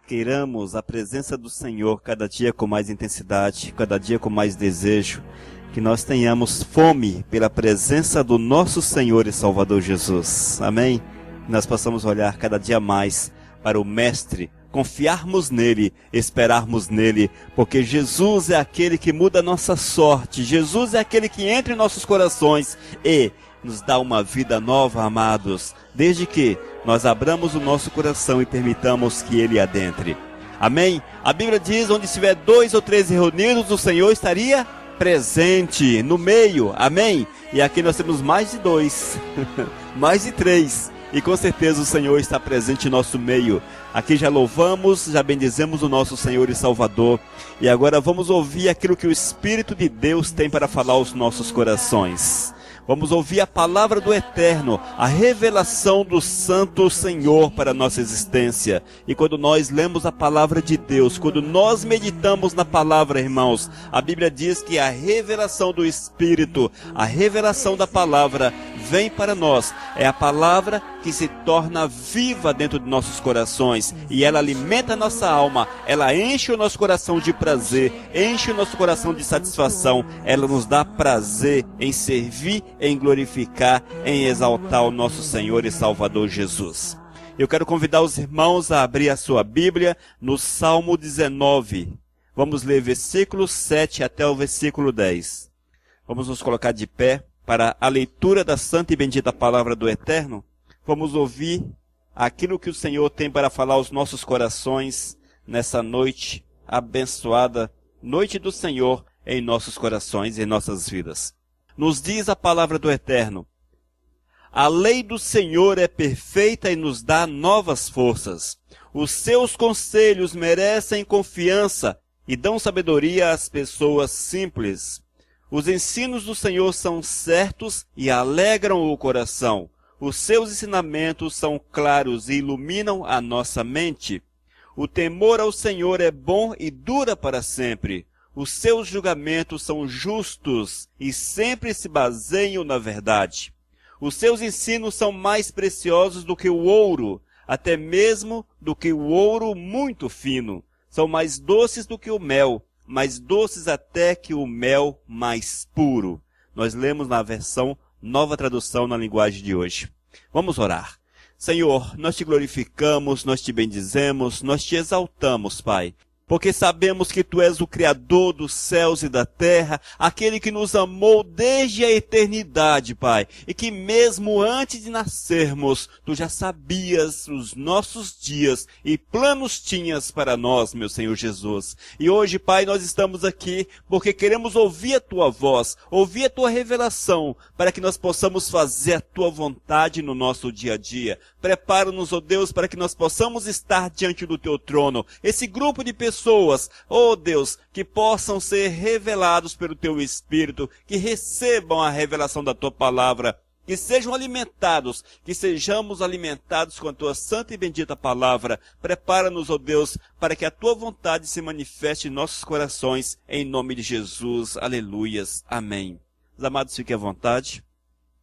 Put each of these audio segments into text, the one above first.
queiramos a presença do Senhor cada dia com mais intensidade, cada dia com mais desejo, que nós tenhamos fome pela presença do nosso Senhor e Salvador Jesus. Amém? Nós possamos olhar cada dia mais para o Mestre, confiarmos nele, esperarmos nele, porque Jesus é aquele que muda a nossa sorte, Jesus é aquele que entra em nossos corações e nos dá uma vida nova, amados, desde que nós abramos o nosso coração e permitamos que ele adentre. Amém? A Bíblia diz, onde estiver 2 ou 3 reunidos, o Senhor estaria presente, no meio. Amém? E aqui nós temos mais de 2, mais de 3. E com certeza o Senhor está presente em nosso meio. Aqui já louvamos, já bendizemos o nosso Senhor e Salvador. E agora vamos ouvir aquilo que o Espírito de Deus tem para falar aos nossos corações. Vamos ouvir a palavra do Eterno, a revelação do Santo Senhor para a nossa existência. E quando nós lemos a palavra de Deus, quando nós meditamos na palavra, irmãos, a Bíblia diz que a revelação do Espírito, a revelação da palavra vem para nós. É a palavra que se torna viva dentro de nossos corações e ela alimenta a nossa alma, ela enche o nosso coração de prazer, enche o nosso coração de satisfação, ela nos dá prazer em servir, em glorificar, em exaltar o nosso Senhor e Salvador Jesus. Eu quero convidar os irmãos a abrir a sua Bíblia no Salmo 19. Vamos ler versículo 7 até o versículo 10. Vamos nos colocar de pé para a leitura da santa e bendita palavra do Eterno. Vamos ouvir aquilo que o Senhor tem para falar aos nossos corações nessa noite abençoada, noite do Senhor em nossos corações e em nossas vidas. Nos diz a palavra do Eterno: a lei do Senhor é perfeita e nos dá novas forças. Os seus conselhos merecem confiança e dão sabedoria às pessoas simples. Os ensinos do Senhor são certos e alegram o coração. Os seus ensinamentos são claros e iluminam a nossa mente. O temor ao Senhor é bom e dura para sempre. Os seus julgamentos são justos e sempre se baseiam na verdade. Os seus ensinos são mais preciosos do que o ouro, até mesmo do que o ouro muito fino. São mais doces do que o mel, mais doces até que o mel mais puro. Nós lemos na versão Nova Tradução na linguagem de hoje. Vamos orar. Senhor, nós te glorificamos, nós te bendizemos, nós te exaltamos, Pai. Porque sabemos que Tu és o Criador dos céus e da terra, aquele que nos amou desde a eternidade, Pai. E que mesmo antes de nascermos, Tu já sabias os nossos dias e planos tinhas para nós, meu Senhor Jesus. E hoje, Pai, nós estamos aqui porque queremos ouvir a Tua voz, ouvir a Tua revelação, para que nós possamos fazer a Tua vontade no nosso dia a dia. Prepara-nos, ó Deus, para que nós possamos estar diante do Teu trono. Esse grupo de pessoas, ó Deus, que possam ser revelados pelo Teu Espírito, que recebam a revelação da Tua palavra, que sejam alimentados, que sejamos alimentados com a Tua santa e bendita palavra. Prepara-nos, ó Deus, para que a Tua vontade se manifeste em nossos corações, em nome de Jesus. Aleluias. Amém. Os amados, fiquem à vontade.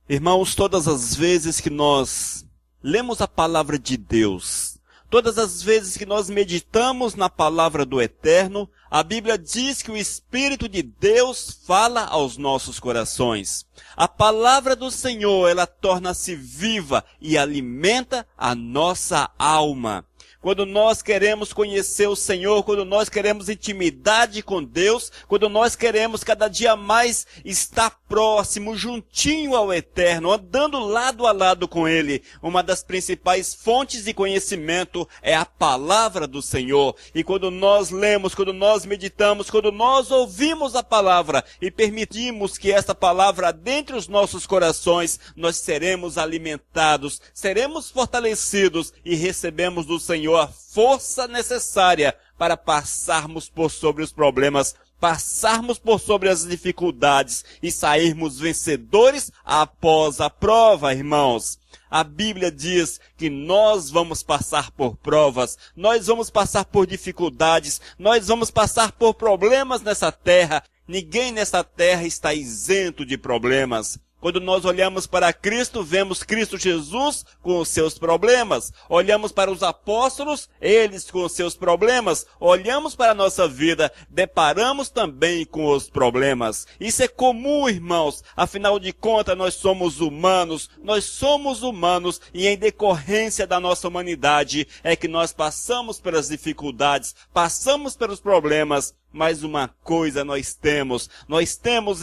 Irmãos, todas as vezes que nós lemos a palavra de Deus, todas as vezes que nós meditamos na palavra do Eterno, a Bíblia diz que o Espírito de Deus fala aos nossos corações. A palavra do Senhor, ela torna-se viva e alimenta a nossa alma. Quando nós queremos conhecer o Senhor, quando nós queremos intimidade com Deus, quando nós queremos cada dia mais estar próximo, juntinho ao Eterno, andando lado a lado com Ele, uma das principais fontes de conhecimento é a palavra do Senhor. E quando nós lemos, quando nós meditamos, quando nós ouvimos a palavra e permitimos que esta palavra adentre os nossos corações, nós seremos alimentados, seremos fortalecidos e recebemos do Senhor a força necessária para passarmos por sobre os problemas, passarmos por sobre as dificuldades e sairmos vencedores após a prova, irmãos. A Bíblia diz que nós vamos passar por provas, nós vamos passar por dificuldades, nós vamos passar por problemas nessa terra. Ninguém nessa terra está isento de problemas. Quando nós olhamos para Cristo, vemos Cristo Jesus com os seus problemas. Olhamos para os apóstolos, eles com os seus problemas. Olhamos para a nossa vida, deparamos também com os problemas. Isso é comum, irmãos. Afinal de contas, nós somos humanos e em decorrência da nossa humanidade é que nós passamos pelas dificuldades, passamos pelos problemas. Mas uma coisa nós temos,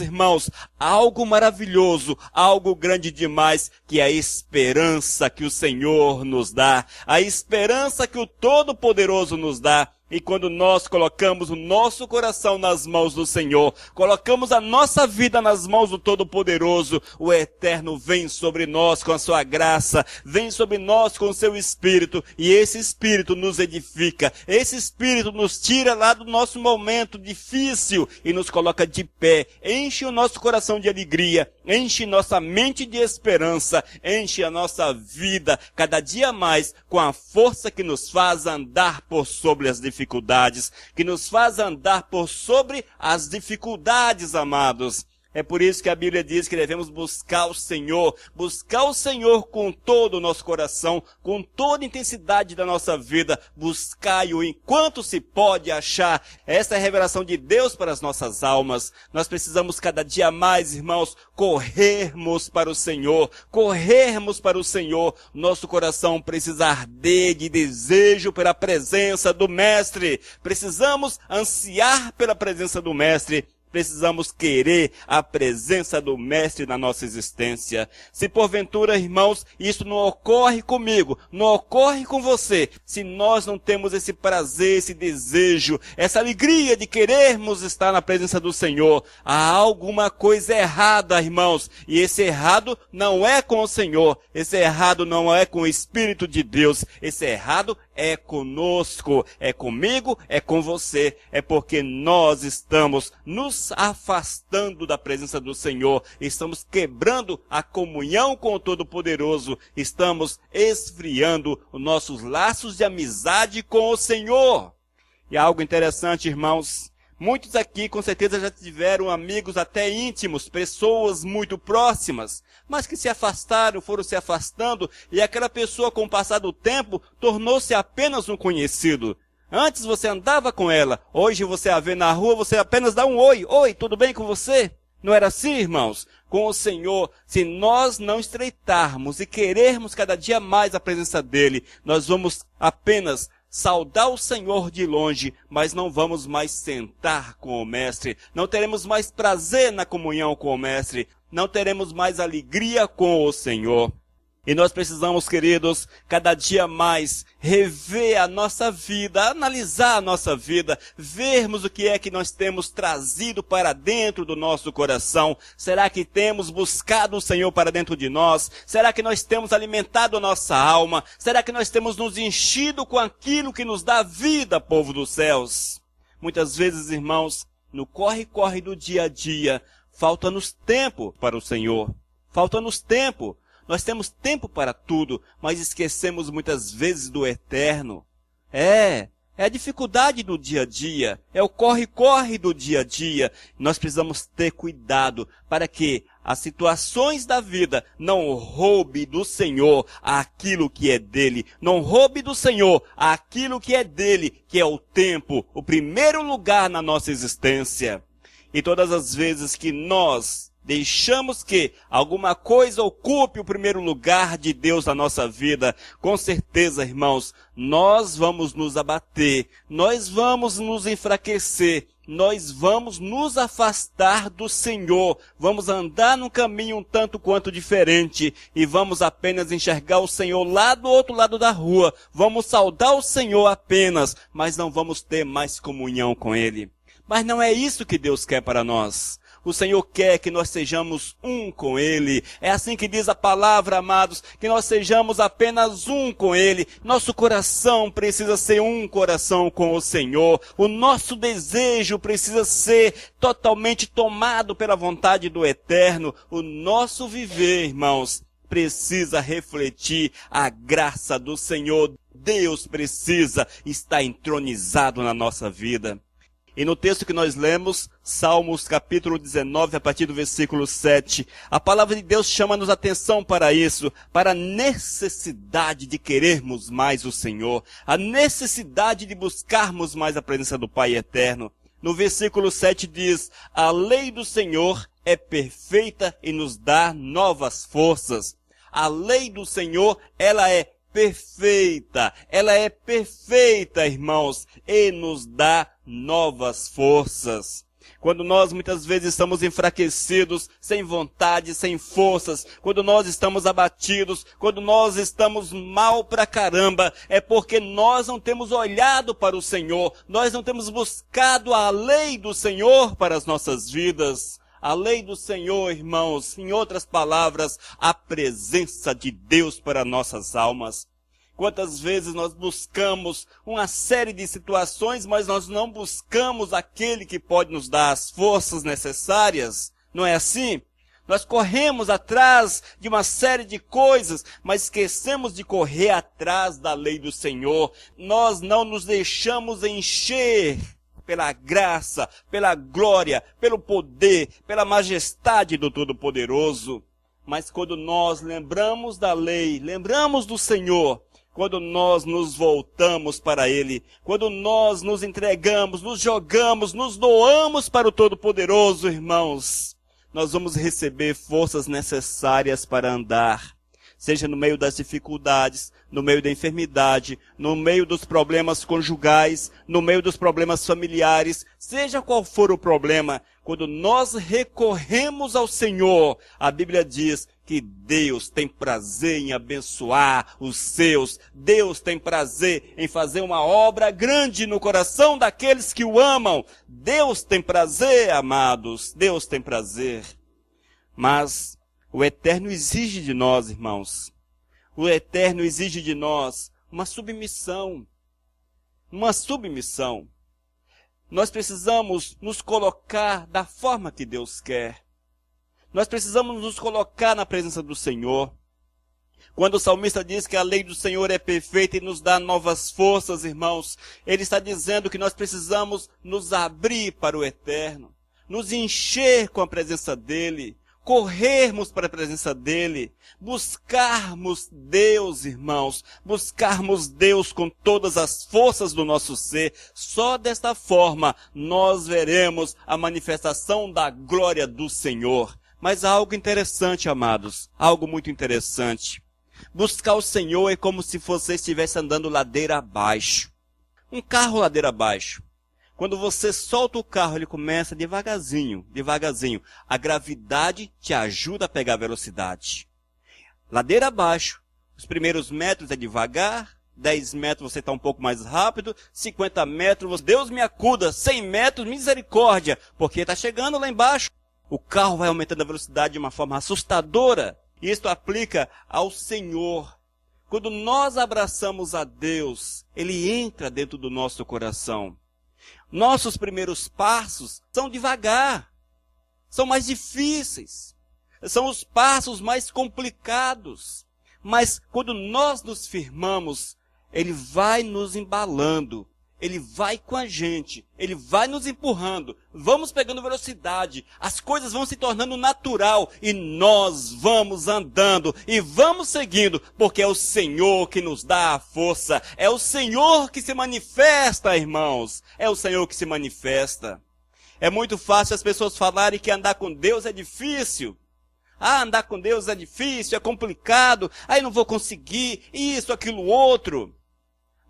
irmãos, algo maravilhoso, algo grande demais, que é a esperança que o Senhor nos dá, a esperança que o Todo-Poderoso nos dá. E quando nós colocamos o nosso coração nas mãos do Senhor, colocamos a nossa vida nas mãos do Todo-Poderoso, o Eterno vem sobre nós com a sua graça, vem sobre nós com o seu Espírito, e esse Espírito nos edifica, esse Espírito nos tira lá do nosso momento difícil e nos coloca de pé, enche o nosso coração de alegria, enche nossa mente de esperança, enche a nossa vida cada dia mais com a força que nos faz andar por sobre as dificuldades, que nos faz andar por sobre as dificuldades, amados. É por isso que a Bíblia diz que devemos buscar o Senhor com todo o nosso coração, com toda a intensidade da nossa vida, buscai-o enquanto se pode achar. Essa é a revelação de Deus para as nossas almas. Nós precisamos cada dia mais, irmãos, corrermos para o Senhor. Nosso coração precisa arder de desejo pela presença do Mestre. Precisamos ansiar pela presença do Mestre. Precisamos querer a presença do Mestre na nossa existência. Se porventura, irmãos, isso não ocorre comigo, não ocorre com você, se nós não temos esse prazer, esse desejo, essa alegria de querermos estar na presença do Senhor, há alguma coisa errada, irmãos. E esse errado não é com o Senhor, esse errado não é com o Espírito de Deus, esse errado é conosco, é comigo, é com você, é porque nós estamos nos afastando da presença do Senhor, estamos quebrando a comunhão com o Todo-Poderoso, estamos esfriando os nossos laços de amizade com o Senhor. E algo interessante, irmãos, muitos aqui com certeza já tiveram amigos até íntimos, pessoas muito próximas, mas que se afastaram, foram se afastando, e aquela pessoa com o passar do tempo tornou-se apenas um conhecido. Antes você andava com ela, hoje você a vê na rua, você apenas dá um oi. Oi, tudo bem com você? Não era assim, irmãos? Com o Senhor, se nós não estreitarmos e querermos cada dia mais a presença dEle, nós vamos apenas saudar o Senhor de longe, mas não vamos mais sentar com o Mestre, não teremos mais prazer na comunhão com o Mestre, não teremos mais alegria com o Senhor. E nós precisamos, queridos, cada dia mais rever a nossa vida, analisar a nossa vida, vermos o que é que nós temos trazido para dentro do nosso coração. Será que temos buscado o Senhor para dentro de nós? Será que nós temos alimentado a nossa alma? Será que nós temos nos enchido com aquilo que nos dá vida, povo dos céus? Muitas vezes, irmãos, no corre-corre do dia a dia, falta-nos tempo para o Senhor. Falta-nos tempo. Nós temos tempo para tudo, mas esquecemos muitas vezes do eterno. É a dificuldade do dia a dia, é o corre-corre do dia a dia. Nós precisamos ter cuidado para que as situações da vida não roube do Senhor aquilo que é dele. Não roube do Senhor aquilo que é dele, que é o tempo, o primeiro lugar na nossa existência. E todas as vezes que nós deixamos que alguma coisa ocupe o primeiro lugar de Deus na nossa vida, com certeza, irmãos, nós vamos nos abater, nós vamos nos enfraquecer, nós vamos nos afastar do Senhor, vamos andar num caminho um tanto quanto diferente e vamos apenas enxergar o Senhor lá do outro lado da rua, vamos saudar o Senhor apenas, mas não vamos ter mais comunhão com Ele. Mas não é isso que Deus quer para nós. O Senhor quer que nós sejamos um com Ele. É assim que diz a palavra, amados, que nós sejamos apenas um com Ele. Nosso coração precisa ser um coração com o Senhor. O nosso desejo precisa ser totalmente tomado pela vontade do Eterno. O nosso viver, irmãos, precisa refletir a graça do Senhor. Deus precisa estar entronizado na nossa vida. E no texto que nós lemos, Salmos capítulo 19, a partir do versículo 7, a palavra de Deus chama-nos atenção para isso, para a necessidade de querermos mais o Senhor, a necessidade de buscarmos mais a presença do Pai eterno. No versículo 7 diz, a lei do Senhor é perfeita e nos dá novas forças. A lei do Senhor, ela é perfeita, irmãos, e nos dá novas forças. Quando nós muitas vezes estamos enfraquecidos, sem vontade, sem forças, quando nós estamos abatidos, quando nós estamos mal pra caramba, é porque nós não temos olhado para o Senhor, nós não temos buscado a lei do Senhor para as nossas vidas. A lei do Senhor, irmãos, em outras palavras, a presença de Deus para nossas almas. Quantas vezes nós buscamos uma série de situações, mas nós não buscamos aquele que pode nos dar as forças necessárias? Não é assim? Nós corremos atrás de uma série de coisas, mas esquecemos de correr atrás da lei do Senhor. Nós não nos deixamos encher pela graça, pela glória, pelo poder, pela majestade do Todo-Poderoso. Mas quando nós lembramos da lei, lembramos do Senhor, quando nós nos voltamos para Ele, quando nós nos entregamos, nos jogamos, nos doamos para o Todo-Poderoso, irmãos, nós vamos receber forças necessárias para andar. Seja no meio das dificuldades, no meio da enfermidade, no meio dos problemas conjugais, no meio dos problemas familiares, seja qual for o problema, quando nós recorremos ao Senhor, a Bíblia diz que Deus tem prazer em abençoar os seus, Deus tem prazer em fazer uma obra grande no coração daqueles que o amam. Deus tem prazer, amados, Deus tem prazer. Mas o Eterno exige de nós, irmãos, o Eterno exige de nós uma submissão. Uma submissão. Nós precisamos nos colocar da forma que Deus quer. Nós precisamos nos colocar na presença do Senhor. Quando o salmista diz que a lei do Senhor é perfeita e nos dá novas forças, irmãos, ele está dizendo que nós precisamos nos abrir para o Eterno, nos encher com a presença dEle, corrermos para a presença dEle, buscarmos Deus, irmãos, buscarmos Deus com todas as forças do nosso ser. Só desta forma nós veremos a manifestação da glória do Senhor. Mas há algo interessante, amados, algo muito interessante. Buscar o Senhor é como se você estivesse andando ladeira abaixo. Um carro ladeira abaixo. Quando você solta o carro, ele começa devagarzinho, devagarzinho. A gravidade te ajuda a pegar velocidade. Ladeira abaixo. Os primeiros metros é devagar. 10 metros você está um pouco mais rápido. 50 metros, Deus me acuda. 100 metros, misericórdia. Porque está chegando lá embaixo. O carro vai aumentando a velocidade de uma forma assustadora. E isto aplica ao Senhor. Quando nós abraçamos a Deus, Ele entra dentro do nosso coração. Nossos primeiros passos são devagar, são mais difíceis, são os passos mais complicados. Mas quando nós nos firmamos, Ele vai nos embalando, Ele vai com a gente, Ele vai nos empurrando, vamos pegando velocidade, as coisas vão se tornando natural e nós vamos andando e vamos seguindo, porque é o Senhor que nos dá a força, é o Senhor que se manifesta, irmãos, é o Senhor que se manifesta. É muito fácil as pessoas falarem que andar com Deus é difícil. Ah, andar com Deus é difícil, é complicado, aí não vou conseguir, isso, aquilo, outro.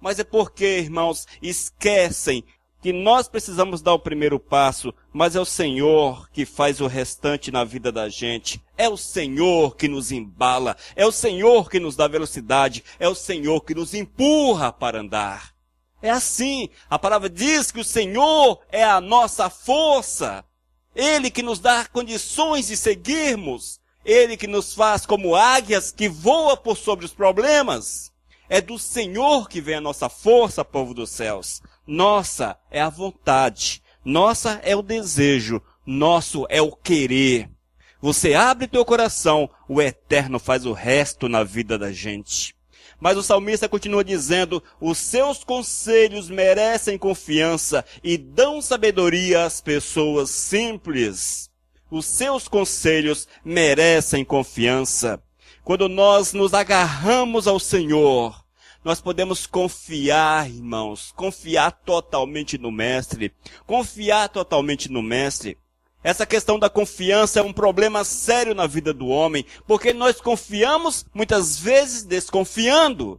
Mas é porque, irmãos, esquecem que nós precisamos dar o primeiro passo, mas é o Senhor que faz o restante na vida da gente. É o Senhor que nos embala, é o Senhor que nos dá velocidade, é o Senhor que nos empurra para andar. É assim, a palavra diz que o Senhor é a nossa força. Ele que nos dá condições de seguirmos, Ele que nos faz como águias que voam por sobre os problemas. É do Senhor que vem a nossa força, povo dos céus. Nossa é a vontade, nossa é o desejo, nosso é o querer. Você abre teu coração, o Eterno faz o resto na vida da gente. Mas o salmista continua dizendo, os seus conselhos merecem confiança e dão sabedoria às pessoas simples. Os seus conselhos merecem confiança. Quando nós nos agarramos ao Senhor, nós podemos confiar, irmãos, confiar totalmente no Mestre, confiar totalmente no Mestre. Essa questão da confiança é um problema sério na vida do homem, porque nós confiamos, muitas vezes, desconfiando.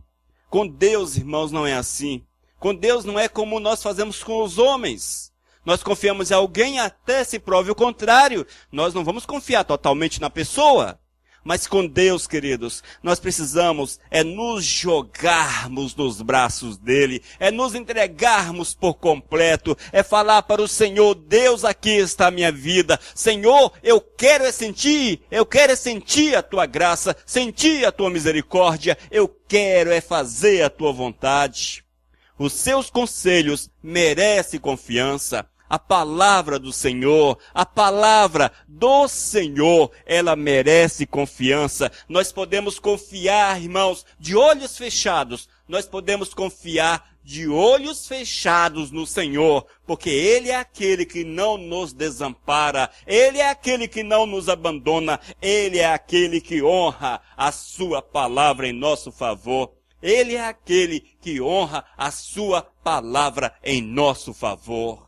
Com Deus, irmãos, não é assim. Com Deus não é como nós fazemos com os homens. Nós confiamos em alguém até se prove o contrário. Nós não vamos confiar totalmente na pessoa. Mas com Deus, queridos, nós precisamos nos jogarmos nos braços dele, nos entregarmos por completo, falar para o Senhor, Deus, aqui está a minha vida. Senhor, eu quero sentir a tua graça, sentir a tua misericórdia, eu quero fazer a tua vontade. Os seus conselhos merecem confiança. A palavra do Senhor, ela merece confiança. Nós podemos confiar, irmãos, de olhos fechados. Nós podemos confiar de olhos fechados no Senhor, porque Ele é aquele que não nos desampara. Ele é aquele que não nos abandona. Ele é aquele que honra a sua palavra em nosso favor. Ele é aquele que honra a sua palavra em nosso favor.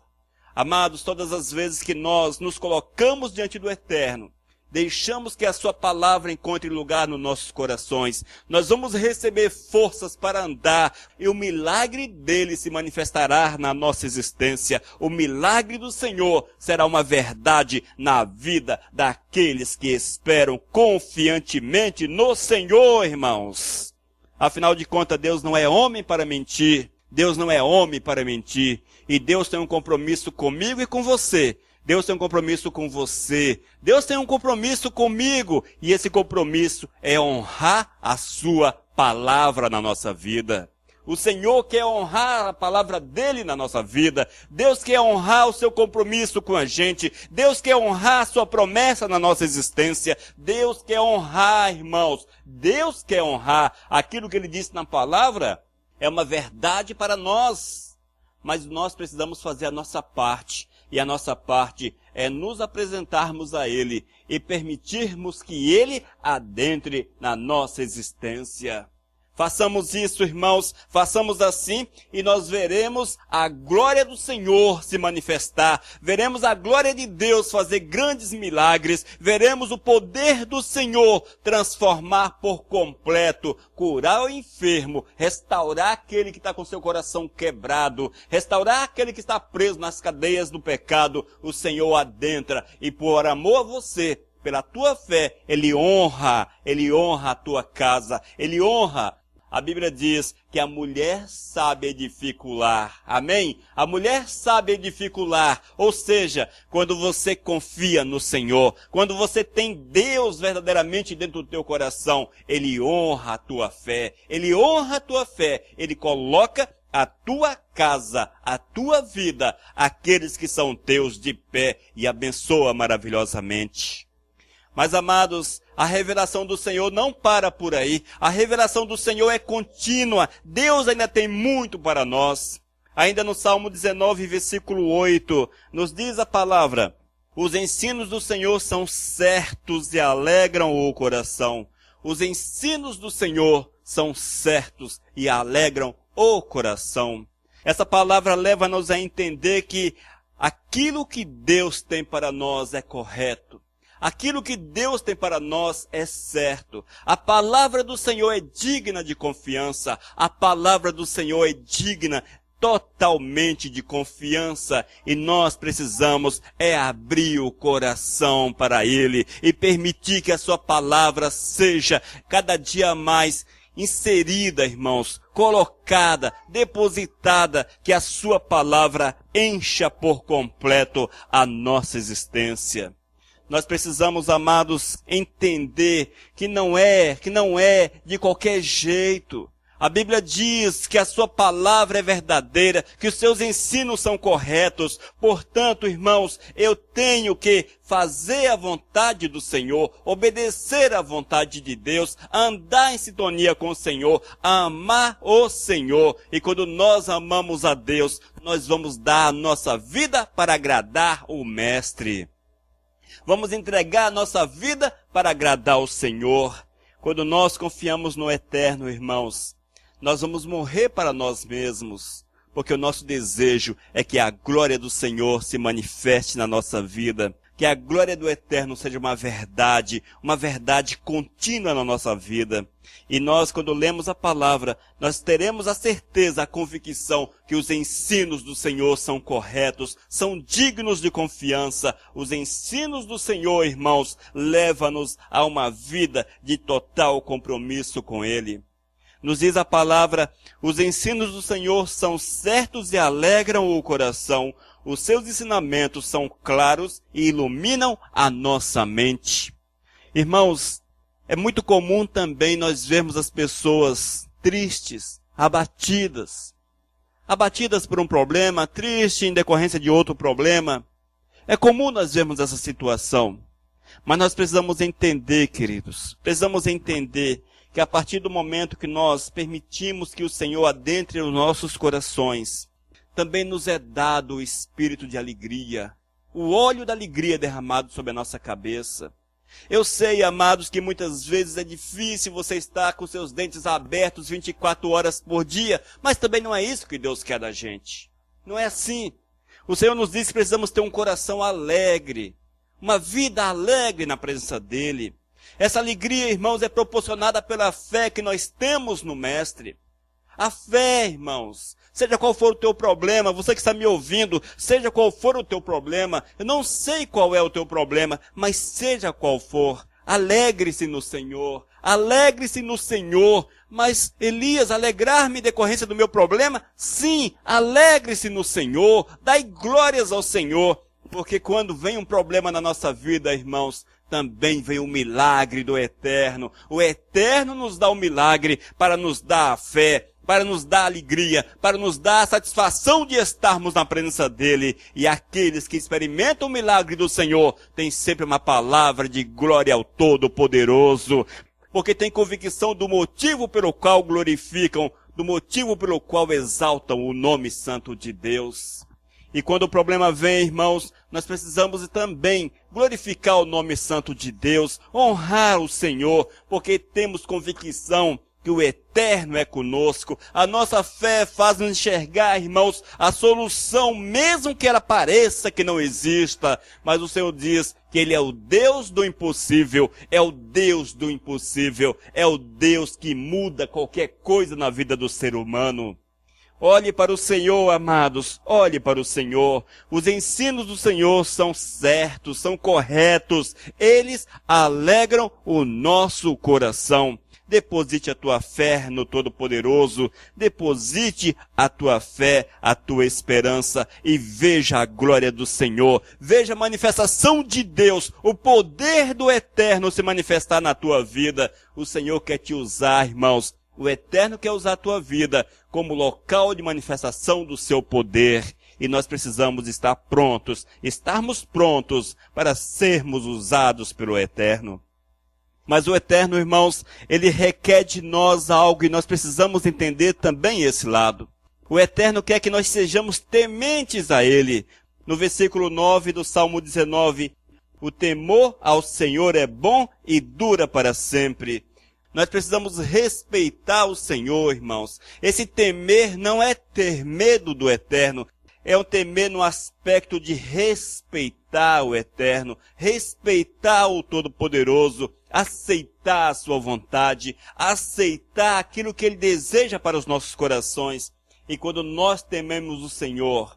Amados, todas as vezes que nós nos colocamos diante do Eterno, deixamos que a sua palavra encontre lugar nos nossos corações, nós vamos receber forças para andar e o milagre dele se manifestará na nossa existência. O milagre do Senhor será uma verdade na vida daqueles que esperam confiantemente no Senhor, irmãos. Afinal de contas, Deus não é homem para mentir. Deus não é homem para mentir. E Deus tem um compromisso comigo e com você. Deus tem um compromisso com você. Deus tem um compromisso comigo. E esse compromisso é honrar a sua palavra na nossa vida. O Senhor quer honrar a palavra dele na nossa vida. Deus quer honrar o seu compromisso com a gente. Deus quer honrar a sua promessa na nossa existência. Deus quer honrar, irmãos. Deus quer honrar aquilo que ele disse na palavra. É uma verdade para nós. Mas nós precisamos fazer a nossa parte. E a nossa parte é nos apresentarmos a Ele e permitirmos que Ele adentre na nossa existência. Façamos isso, irmãos, façamos assim e nós veremos a glória do Senhor se manifestar, veremos a glória de Deus fazer grandes milagres, veremos o poder do Senhor transformar por completo, curar o enfermo, restaurar aquele que está com seu coração quebrado, restaurar aquele que está preso nas cadeias do pecado. O Senhor adentra e por amor a você, pela tua fé, Ele honra a tua casa, Ele honra. A Bíblia diz que a mulher sabe edificar o lar. Amém? A mulher sabe edificar o lar. Ou seja, quando você confia no Senhor, quando você tem Deus verdadeiramente dentro do teu coração, Ele honra a tua fé. Ele honra a tua fé. Ele coloca a tua casa, a tua vida, aqueles que são teus de pé e abençoa maravilhosamente. Mas, amados, a revelação do Senhor não para por aí. A revelação do Senhor é contínua. Deus ainda tem muito para nós. Ainda no Salmo 19, versículo 8, nos diz a palavra: os ensinos do Senhor são certos e alegram o coração. Os ensinos do Senhor são certos e alegram o coração. Essa palavra leva-nos a entender que aquilo que Deus tem para nós é correto. Aquilo que Deus tem para nós é certo. A palavra do Senhor é digna de confiança. A palavra do Senhor é digna totalmente de confiança. E nós precisamos abrir o coração para Ele e permitir que a sua palavra seja cada dia mais inserida, irmãos, colocada, depositada, que a sua palavra encha por completo a nossa existência. Nós precisamos, amados, entender que não é de qualquer jeito. A Bíblia diz que a sua palavra é verdadeira, que os seus ensinos são corretos. Portanto, irmãos, eu tenho que fazer a vontade do Senhor, obedecer à vontade de Deus, andar em sintonia com o Senhor, amar o Senhor. E quando nós amamos a Deus, nós vamos dar a nossa vida para agradar o Mestre. Vamos entregar a nossa vida para agradar o Senhor. Quando nós confiamos no Eterno, irmãos, nós vamos morrer para nós mesmos, porque o nosso desejo é que a glória do Senhor se manifeste na nossa vida, que a glória do Eterno seja uma verdade contínua na nossa vida. E nós, quando lemos a palavra, nós teremos a certeza, a convicção que os ensinos do Senhor são corretos, são dignos de confiança. Os ensinos do Senhor, irmãos, levam-nos a uma vida de total compromisso com Ele. Nos diz a palavra, os ensinos do Senhor são certos e alegram o coração. Os seus ensinamentos são claros e iluminam a nossa mente. Irmãos, é muito comum também nós vermos as pessoas tristes, abatidas por um problema, triste em decorrência de outro problema. É comum nós vermos essa situação. Mas nós precisamos entender, queridos, que a partir do momento que nós permitimos que o Senhor adentre os nossos corações, também nos é dado o espírito de alegria, o óleo da alegria derramado sobre a nossa cabeça. Eu sei, amados, que muitas vezes é difícil você estar com seus dentes abertos 24 horas por dia, mas também não é isso que Deus quer da gente. Não é assim. O Senhor nos diz que precisamos ter um coração alegre, uma vida alegre na presença dEle. Essa alegria, irmãos, é proporcionada pela fé que nós temos no Mestre. A fé, irmãos, seja qual for o teu problema, você que está me ouvindo, seja qual for o teu problema, eu não sei qual é o teu problema, mas seja qual for, alegre-se no Senhor, alegre-se no Senhor. Mas, Elias, alegrar-me em decorrência do meu problema? Sim, alegre-se no Senhor, dai glórias ao Senhor, porque quando vem um problema na nossa vida, irmãos, também vem o milagre do Eterno. O Eterno nos dá o milagre para nos dar a fé, para nos dar a alegria, para nos dar a satisfação de estarmos na presença dEle. E aqueles que experimentam o milagre do Senhor têm sempre uma palavra de glória ao Todo-Poderoso, porque têm convicção do motivo pelo qual glorificam, do motivo pelo qual exaltam o nome santo de Deus. E quando o problema vem, irmãos, nós precisamos também glorificar o nome santo de Deus, honrar o Senhor, porque temos convicção que o Eterno é conosco. A nossa fé faz-nos enxergar, irmãos, a solução, mesmo que ela pareça que não exista. Mas o Senhor diz que Ele é o Deus do impossível, é o Deus do impossível, é o Deus que muda qualquer coisa na vida do ser humano. Olhe para o Senhor, amados, olhe para o Senhor. Os ensinos do Senhor são certos, são corretos. Eles alegram o nosso coração. Deposite a tua fé no Todo-Poderoso. Deposite a tua fé, a tua esperança e veja a glória do Senhor. Veja a manifestação de Deus, o poder do Eterno se manifestar na tua vida. O Senhor quer te usar, irmãos. O Eterno quer usar a tua vida como local de manifestação do seu poder. E nós precisamos estarmos prontos para sermos usados pelo Eterno. Mas o Eterno, irmãos, Ele requer de nós algo e nós precisamos entender também esse lado. O Eterno quer que nós sejamos tementes a Ele. No versículo 9 do Salmo 19, o temor ao Senhor é bom e dura para sempre. Nós precisamos respeitar o Senhor, irmãos. Esse temer não é ter medo do Eterno, é um temer no aspecto de respeitar o Eterno, respeitar o Todo-Poderoso, aceitar a sua vontade, aceitar aquilo que Ele deseja para os nossos corações. E quando nós tememos o Senhor,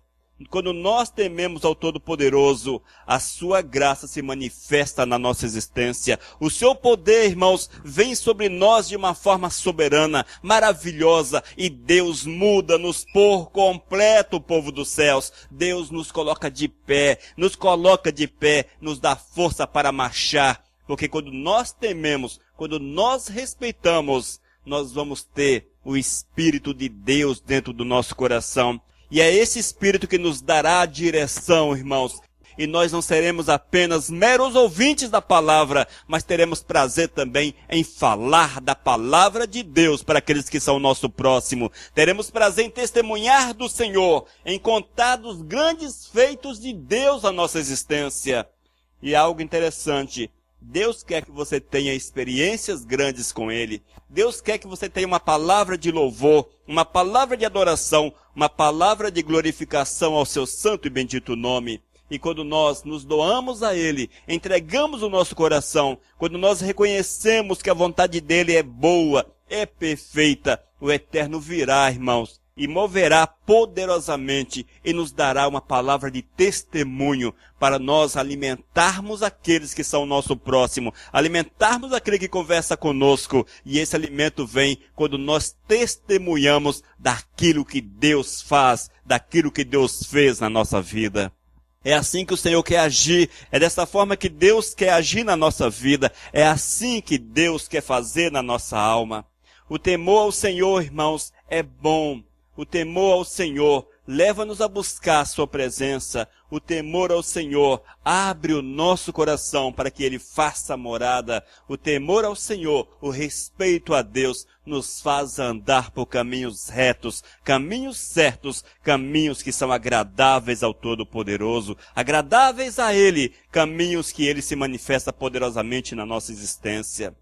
quando nós tememos ao Todo-Poderoso, a sua graça se manifesta na nossa existência. O seu poder, irmãos, vem sobre nós de uma forma soberana, maravilhosa, e Deus muda-nos por completo, o povo dos céus. Deus nos coloca de pé, nos dá força para marchar, porque quando nós tememos, quando nós respeitamos, nós vamos ter o Espírito de Deus dentro do nosso coração. E é esse Espírito que nos dará a direção, irmãos. E nós não seremos apenas meros ouvintes da palavra, mas teremos prazer também em falar da palavra de Deus para aqueles que são o nosso próximo. Teremos prazer em testemunhar do Senhor, em contar dos grandes feitos de Deus na nossa existência. E algo interessante, Deus quer que você tenha experiências grandes com Ele. Deus quer que você tenha uma palavra de louvor, uma palavra de adoração, uma palavra de glorificação ao seu santo e bendito nome. E quando nós nos doamos a Ele, entregamos o nosso coração, quando nós reconhecemos que a vontade dEle é boa, é perfeita, o Eterno virá, irmãos, e moverá poderosamente e nos dará uma palavra de testemunho para nós alimentarmos aqueles que são o nosso próximo, alimentarmos aquele que conversa conosco. E esse alimento vem quando nós testemunhamos daquilo que Deus faz, daquilo que Deus fez na nossa vida. É assim que o Senhor quer agir, é dessa forma que Deus quer agir na nossa vida, é assim que Deus quer fazer na nossa alma. O temor ao Senhor, irmãos, é bom. O temor ao Senhor leva-nos a buscar a sua presença. O temor ao Senhor abre o nosso coração para que Ele faça morada. O temor ao Senhor, o respeito a Deus, nos faz andar por caminhos retos, caminhos certos, caminhos que são agradáveis ao Todo-Poderoso, agradáveis a Ele, caminhos que Ele se manifesta poderosamente na nossa existência.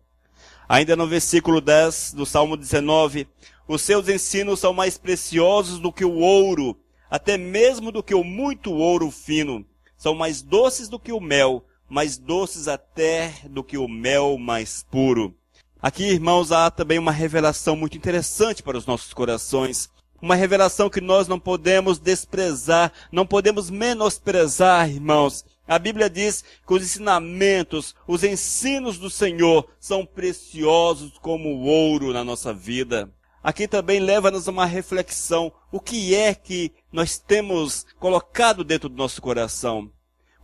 Ainda no versículo 10 do Salmo 19, os seus ensinos são mais preciosos do que o ouro, até mesmo do que o muito ouro fino. São mais doces do que o mel, mais doces até do que o mel mais puro. Aqui, irmãos, há também uma revelação muito interessante para os nossos corações. Uma revelação que nós não podemos desprezar, não podemos menosprezar, irmãos. A Bíblia diz que os ensinamentos, os ensinos do Senhor são preciosos como o ouro na nossa vida. Aqui também leva-nos a uma reflexão. O que é que nós temos colocado dentro do nosso coração?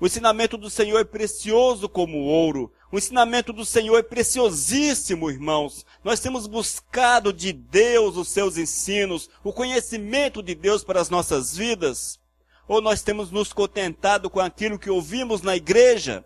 O ensinamento do Senhor é precioso como o ouro. O ensinamento do Senhor é preciosíssimo, irmãos. Nós temos buscado de Deus os seus ensinos, o conhecimento de Deus para as nossas vidas. Ou nós temos nos contentado com aquilo que ouvimos na igreja?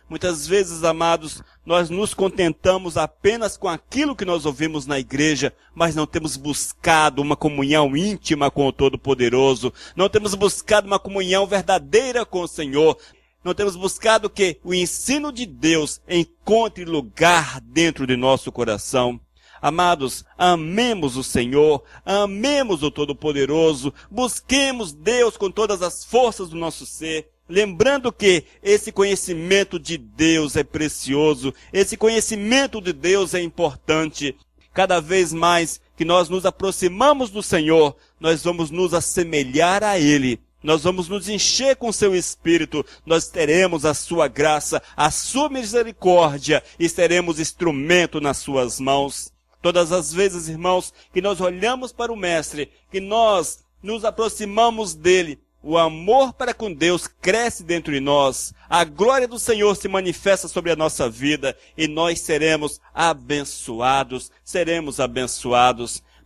Muitas vezes, amados, nós nos contentamos apenas com aquilo que nós ouvimos na igreja, mas não temos buscado uma comunhão íntima com o Todo-Poderoso, não temos buscado uma comunhão verdadeira com o Senhor, não temos buscado que o ensino de Deus encontre lugar dentro de nosso coração. Amados, amemos o Senhor, amemos o Todo-Poderoso, busquemos Deus com todas as forças do nosso ser, lembrando que esse conhecimento de Deus é precioso, esse conhecimento de Deus é importante. Cada vez mais que nós nos aproximamos do Senhor, nós vamos nos assemelhar a Ele. Nós vamos nos encher com seu Espírito, nós teremos a sua graça, a sua misericórdia e seremos instrumento nas suas mãos. Todas as vezes, irmãos, que nós olhamos para o Mestre, que nós nos aproximamos dele, o amor para com Deus cresce dentro de nós, a glória do Senhor se manifesta sobre a nossa vida e nós seremos abençoados,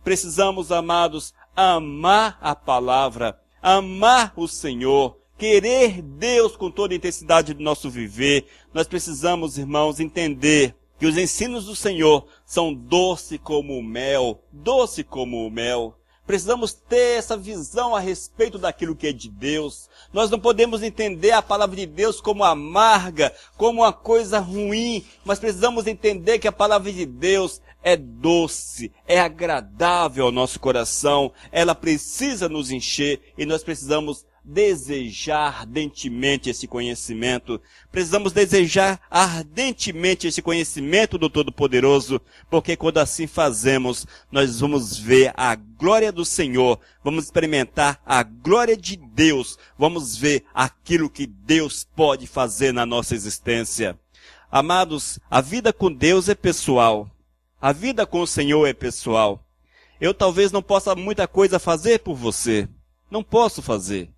Precisamos, amados, amar a palavra, amar o Senhor, querer Deus com toda a intensidade do nosso viver. Nós precisamos, irmãos, entender que os ensinos do Senhor são doce como o mel, doce como o mel. Precisamos ter essa visão a respeito daquilo que é de Deus. Nós não podemos entender a palavra de Deus como amarga, como uma coisa ruim, mas precisamos entender que a palavra de Deus é doce, é agradável ao nosso coração. Ela precisa nos encher e nós precisamos desejar ardentemente esse conhecimento. Precisamos desejar ardentemente esse conhecimento do Todo-Poderoso, porque quando assim fazemos, nós vamos ver a glória do Senhor, vamos experimentar a glória de Deus, vamos ver aquilo que Deus pode fazer na nossa existência. Amados, a vida com Deus é pessoal. A vida com o Senhor é pessoal. Eu talvez não possa muita coisa fazer por você. Não posso fazer.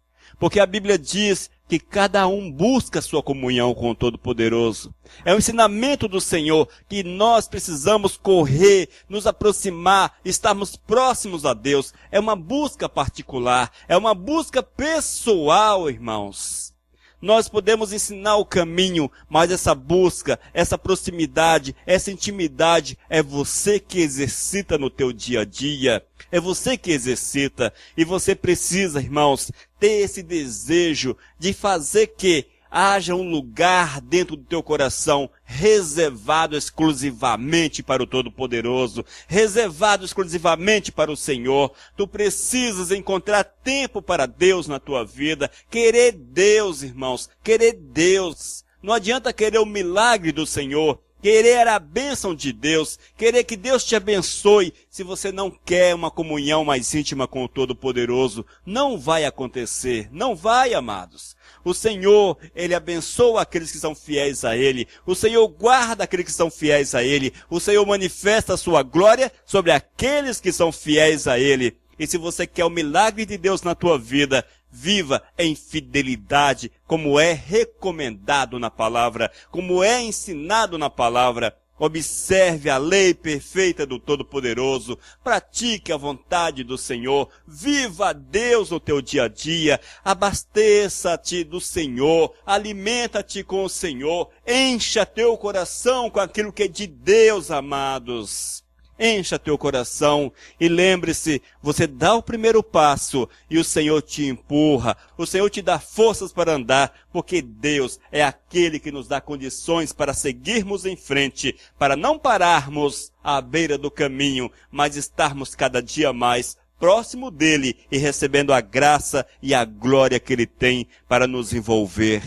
Porque a Bíblia diz que cada um busca sua comunhão com o Todo-Poderoso. É um ensinamento do Senhor que nós precisamos correr, nos aproximar, estarmos próximos a Deus. É uma busca particular, é uma busca pessoal, irmãos. Nós podemos ensinar o caminho, mas essa busca, essa proximidade, essa intimidade é você que exercita no teu dia a dia. É você que exercita. E você precisa, irmãos, ter esse desejo de fazer que haja um lugar dentro do teu coração reservado exclusivamente para o Todo-Poderoso, reservado exclusivamente para o Senhor. Tu precisas encontrar tempo para Deus na tua vida, querer Deus, irmãos, querer Deus. Não adianta querer o milagre do Senhor, querer a bênção de Deus, querer que Deus te abençoe, se você não quer uma comunhão mais íntima com o Todo-Poderoso. Não vai acontecer, não vai, amados. O Senhor, Ele abençoa aqueles que são fiéis a Ele. O Senhor guarda aqueles que são fiéis a Ele. O Senhor manifesta a sua glória sobre aqueles que são fiéis a Ele. E se você quer o milagre de Deus na tua vida, viva em fidelidade, como é recomendado na palavra, como é ensinado na palavra. Observe a lei perfeita do Todo-Poderoso, pratique a vontade do Senhor, viva a Deus no teu dia a dia, abasteça-te do Senhor, alimenta-te com o Senhor, encha teu coração com aquilo que é de Deus, amados. Encha teu coração e lembre-se, você dá o primeiro passo e o Senhor te empurra, o Senhor te dá forças para andar, porque Deus é aquele que nos dá condições para seguirmos em frente, para não pararmos à beira do caminho, mas estarmos cada dia mais próximo dele e recebendo a graça e a glória que ele tem para nos envolver.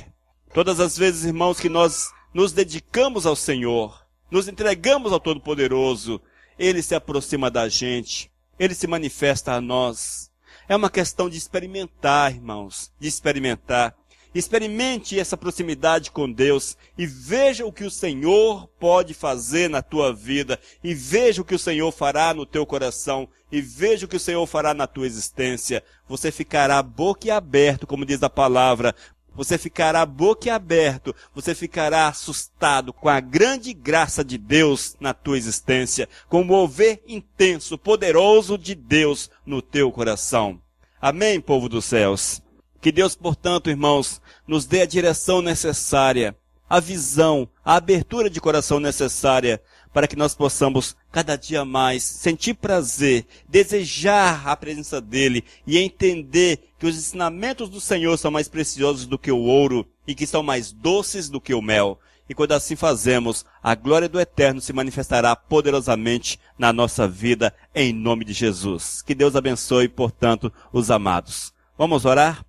Todas as vezes, irmãos, que nós nos dedicamos ao Senhor, nos entregamos ao Todo-Poderoso, Ele se aproxima da gente, Ele se manifesta a nós. É uma questão de experimentar, irmãos, de experimentar. Experimente essa proximidade com Deus e veja o que o Senhor pode fazer na tua vida, e veja o que o Senhor fará no teu coração, e veja o que o Senhor fará na tua existência. Você ficará boquiaberto, como diz a palavra. Você ficará boquiaberto, você ficará assustado com a grande graça de Deus na tua existência, com o mover intenso, poderoso de Deus no teu coração. Amém, povo dos céus? Que Deus, portanto, irmãos, nos dê a direção necessária, a visão, a abertura de coração necessária, para que nós possamos cada dia mais sentir prazer, desejar a presença dEle e entender que os ensinamentos do Senhor são mais preciosos do que o ouro e que são mais doces do que o mel. E quando assim fazemos, a glória do Eterno se manifestará poderosamente na nossa vida, em nome de Jesus. Que Deus abençoe, portanto, os amados. Vamos orar?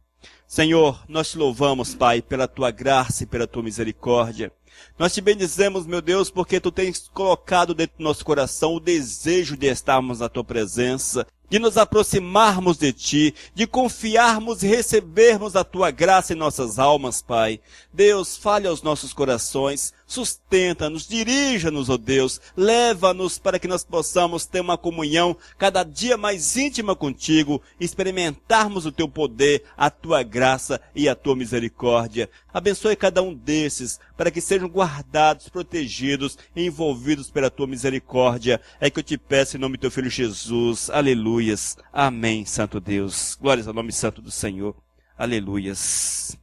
Senhor, nós te louvamos, Pai, pela tua graça e pela tua misericórdia. Nós te bendizemos, meu Deus, porque tu tens colocado dentro do nosso coração o desejo de estarmos na tua presença, de nos aproximarmos de ti, de confiarmos e recebermos a tua graça em nossas almas, Pai. Deus, fale aos nossos corações, sustenta-nos, dirija-nos, ó Deus, leva-nos para que nós possamos ter uma comunhão cada dia mais íntima contigo, experimentarmos o teu poder, a tua graça e a tua misericórdia. Abençoe cada um desses, para que sejam guardados, protegidos e envolvidos pela tua misericórdia. É que eu te peço em nome do teu Filho Jesus. Aleluias. Amém, Santo Deus. Glórias ao nome santo do Senhor. Aleluias.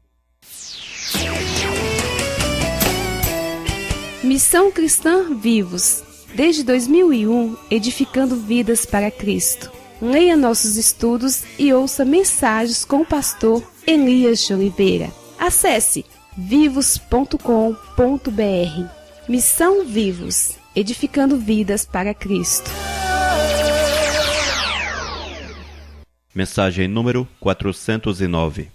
Missão Cristã Vivos. Desde 2001, edificando vidas para Cristo. Leia nossos estudos e ouça mensagens com o pastor Elias de Oliveira. Acesse vivos.com.br. Missão Vivos, edificando vidas para Cristo. Mensagem número 409.